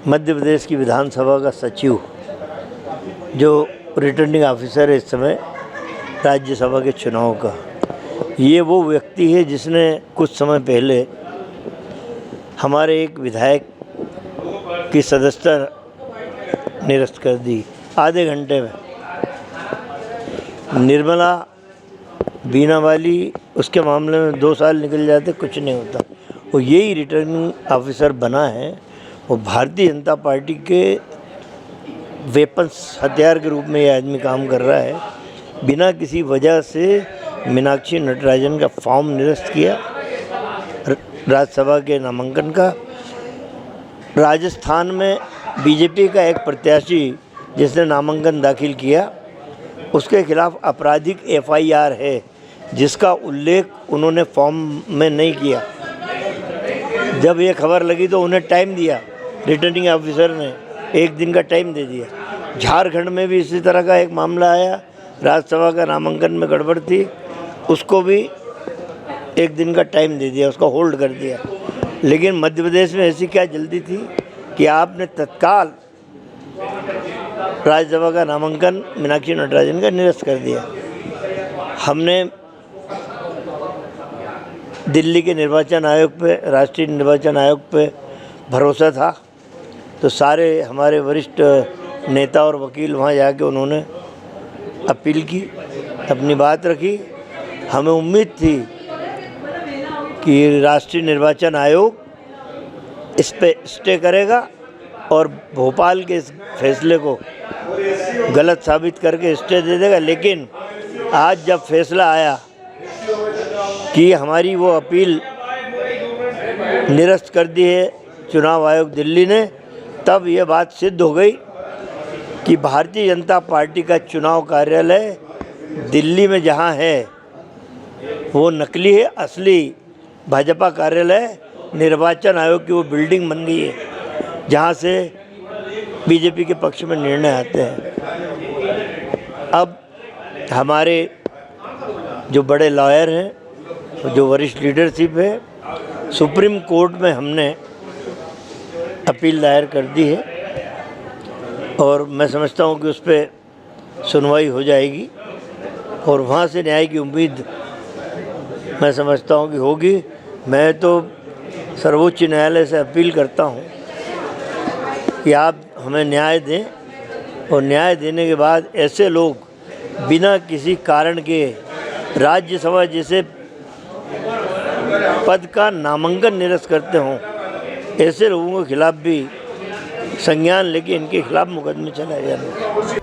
मध्य प्रदेश की विधानसभा का सचिव जो रिटर्निंग ऑफिसर है इस समय राज्यसभा के चुनाव का, ये वो व्यक्ति है जिसने कुछ समय पहले हमारे एक विधायक की सदस्यता निरस्त कर दी आधे घंटे में। निर्मला बीनावाली, उसके मामले में 2 साल निकल जाते कुछ नहीं होता। वो यही रिटर्निंग ऑफिसर बना है। वो भारतीय जनता पार्टी के वेपन्स, हथियार के रूप में ये आदमी काम कर रहा है। बिना किसी वजह से मीनाक्षी नटराजन का फॉर्म निरस्त किया राज्यसभा के नामांकन का। राजस्थान में बीजेपी का एक प्रत्याशी जिसने नामांकन दाखिल किया, उसके खिलाफ आपराधिक एफआईआर है जिसका उल्लेख उन्होंने फॉर्म में नहीं किया। जब ये खबर लगी तो उन्हें टाइम दिया, रिटर्निंग ऑफिसर ने 1 दिन का टाइम दे दिया। झारखंड में भी इसी तरह का एक मामला आया, राज्यसभा का नामांकन में गड़बड़ थी, उसको भी 1 दिन का टाइम दे दिया, उसका होल्ड कर दिया। लेकिन मध्य प्रदेश में ऐसी क्या जल्दी थी कि आपने तत्काल राज्यसभा का नामांकन मीनाक्षी नटराजन का निरस्त कर दिया। हमने दिल्ली के निर्वाचन आयोग पे, राष्ट्रीय निर्वाचन आयोग पे भरोसा था, तो सारे हमारे वरिष्ठ नेता और वकील वहाँ जाके उन्होंने अपील की, अपनी बात रखी। हमें उम्मीद थी कि राष्ट्रीय निर्वाचन आयोग इस पे स्टे करेगा और भोपाल के इस फैसले को गलत साबित करके स्टे दे देगा। लेकिन आज जब फैसला आया कि हमारी वो अपील निरस्त कर दी है चुनाव आयोग दिल्ली ने, तब ये बात सिद्ध हो गई कि भारतीय जनता पार्टी का चुनाव कार्यालय दिल्ली में जहाँ है वो नकली है। असली भाजपा कार्यालय निर्वाचन आयोग की वो बिल्डिंग बन गई है जहाँ से बीजेपी के पक्ष में निर्णय आते हैं। अब हमारे जो बड़े लॉयर हैं, जो वरिष्ठ लीडरशिप है, सुप्रीम कोर्ट में हमने अपील दायर कर दी है और मैं समझता हूँ कि उस पर सुनवाई हो जाएगी और वहाँ से न्याय की उम्मीद मैं समझता हूँ कि होगी। मैं तो सर्वोच्च न्यायालय से अपील करता हूँ कि आप हमें न्याय दें और न्याय देने के बाद ऐसे लोग बिना किसी कारण के राज्यसभा जैसे पद का नामांकन निरस्त करते हों, ऐसे लोगों के खिलाफ भी संज्ञान लेके इनके खिलाफ मुकदमे चलाए जाए।